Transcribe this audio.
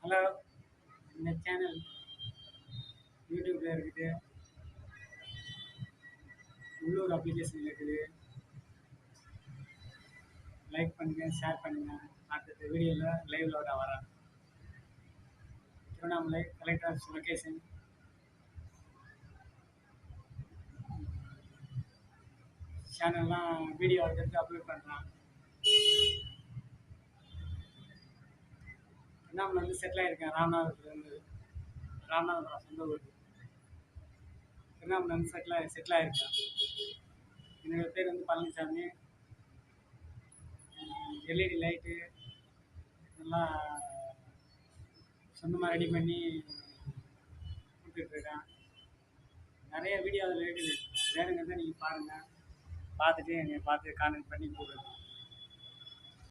Hello, இந்த channel யூடியூப்ல இருக்குது, உள்ளூர் அப்ளிகேஷன் இருக்குது. லைக் பண்ணுங்க, ஷேர் பண்ணுங்க. அடுத்த வீடியோவில் லைவ்ல நான் வரேன். Tiruvannamalai collector office location. சேனல்லாம் வீடியோ எடுத்து அப்லோட் பண்ணுறேன். திருவண்ணாமலை வந்து செட்டில் ஆகிருக்கேன். ராமநாதபுரம் சொந்த ஊர். திருவண்ணாமலை வந்து செட்டில் ஆகிருக்கேன். என்னோட பேர் வந்து பழனிசாமி. எல்இடி லைட்டு எல்லாம் சொந்தமாக ரெடி பண்ணி கொடுத்துட்ருக்கேன். நிறைய வீடியோ அதில் இருக்குது. வேணுங்கிறத நீங்கள் பாருங்கள். பார்த்துட்டு என்னை பார்த்து கான்டெக்ட் பண்ணி கூப்பிடுங்க.